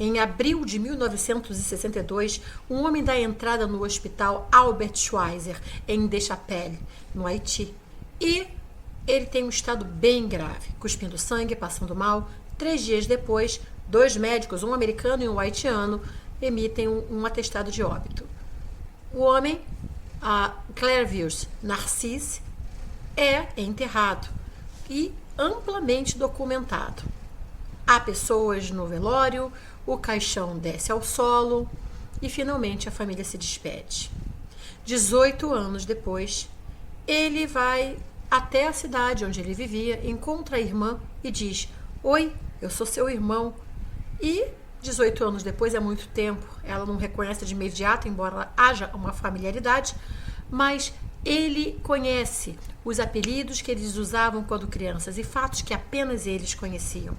Em abril de 1962, um homem dá entrada no hospital Albert Schweitzer, em Deschapelles, no Haiti. E ele tem um estado bem grave, cuspindo sangue, passando mal. 3 dias depois, 2 médicos, um americano e um haitiano, emitem um atestado de óbito. O homem, Clairvius Narcisse, é enterrado e amplamente documentado. Há pessoas no velório, o caixão desce ao solo e finalmente a família se despede. 18 anos depois, ele vai até a cidade onde ele vivia, encontra a irmã e diz: "Oi, eu sou seu irmão." E 18 anos depois é muito tempo, ela não reconhece de imediato, embora haja uma familiaridade, mas ele conhece os apelidos que eles usavam quando crianças e fatos que apenas eles conheciam.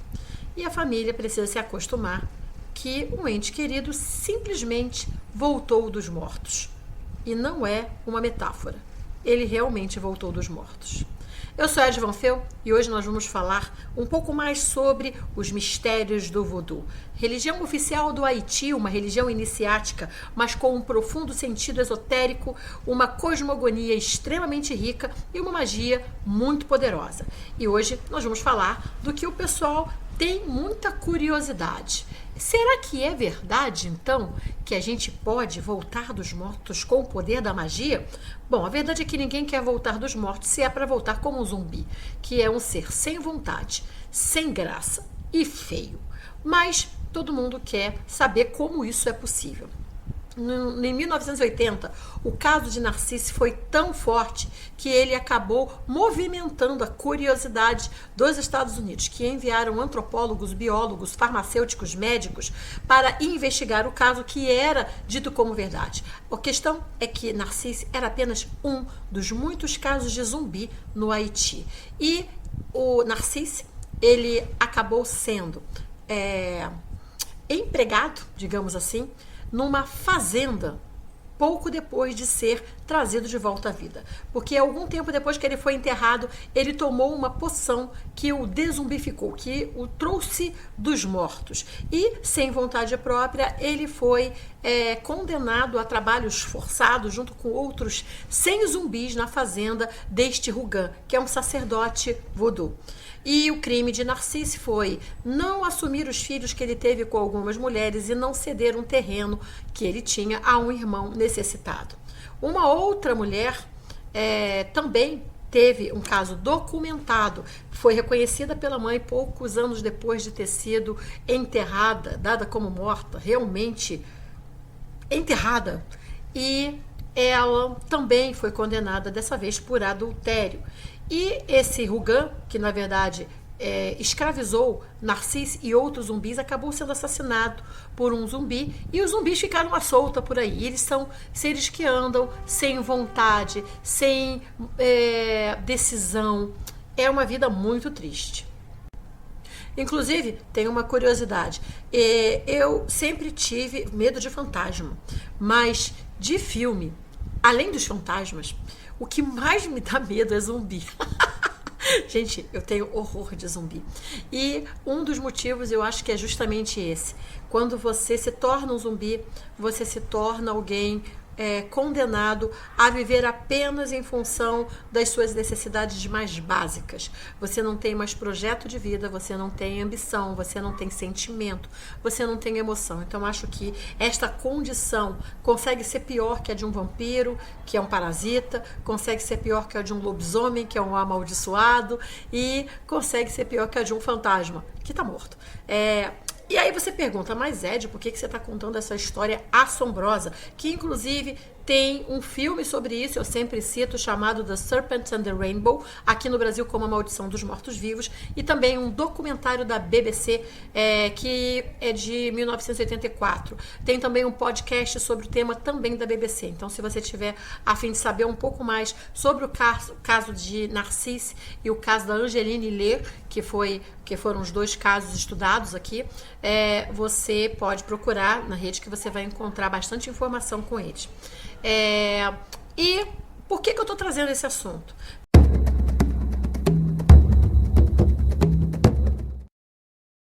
E a família precisa se acostumar que um ente querido simplesmente voltou dos mortos. E não é uma metáfora. Ele realmente voltou dos mortos. Eu sou Ed Van Fel e hoje nós vamos falar um pouco mais sobre os mistérios do voodoo. Religião oficial do Haiti, uma religião iniciática, mas com um profundo sentido esotérico, uma cosmogonia extremamente rica e uma magia muito poderosa. E hoje nós vamos falar do que o pessoal tem muita curiosidade. Será que é verdade, então, que a gente pode voltar dos mortos com o poder da magia? Bom, a verdade é que ninguém quer voltar dos mortos se é para voltar como um zumbi, que é um ser sem vontade, sem graça e feio. Mas todo mundo quer saber como isso é possível. Em 1980, o caso de Narcisse foi tão forte que ele acabou movimentando a curiosidade dos Estados Unidos, que enviaram antropólogos, biólogos, farmacêuticos, médicos para investigar o caso que era dito como verdade. A questão é que Narcisse era apenas um dos muitos casos de zumbi no Haiti. E o Narcisse, ele acabou sendo empregado, digamos assim, numa fazenda, pouco depois de ser trazido de volta à vida. Porque algum tempo depois que ele foi enterrado, ele tomou uma poção que o desumbificou, que o trouxe dos mortos. E, sem vontade própria, ele foi condenado a trabalhos forçados junto com outros 100 zumbis na fazenda deste Rugan, que é um sacerdote voodoo. E o crime de Narcisse foi não assumir os filhos que ele teve com algumas mulheres e não ceder um terreno que ele tinha a um irmão necessitado. Uma outra mulher também teve um caso documentado, foi reconhecida pela mãe poucos anos depois de ter sido enterrada, dada como morta, realmente enterrada. E ela também foi condenada, dessa vez por adultério. E esse Rugan, que na verdade escravizou Narcisse e outros zumbis, acabou sendo assassinado por um zumbi e os zumbis ficaram à solta por aí. Eles são seres que andam sem vontade, sem decisão. É uma vida muito triste. Inclusive, tem uma curiosidade. Eu sempre tive medo de fantasma, mas de filme, além dos fantasmas, o que mais me dá medo é zumbi. Gente, eu tenho horror de zumbi. E um dos motivos eu acho que é justamente esse. Quando você se torna um zumbi, você se torna alguém condenado a viver apenas em função das suas necessidades mais básicas. Você não tem mais projeto de vida, você não tem ambição, você não tem sentimento, você não tem emoção. Então acho que esta condição consegue ser pior que a de um vampiro, que é um parasita, consegue ser pior que a de um lobisomem, que é um amaldiçoado, e consegue ser pior que a de um fantasma, que está morto. E aí você pergunta, mas Ed, por que você está contando essa história assombrosa? Que inclusive tem um filme sobre isso, eu sempre cito, chamado The Serpent and the Rainbow, aqui no Brasil como A Maldição dos Mortos-Vivos, e também um documentário da BBC, que é de 1984. Tem também um podcast sobre o tema também da BBC. Então, se você tiver a fim de saber um pouco mais sobre o caso de Narcisse e o caso da Angeline Ler, que foram os 2 casos estudados aqui, você pode procurar na rede que você vai encontrar bastante informação com eles. E por que eu estou trazendo esse assunto?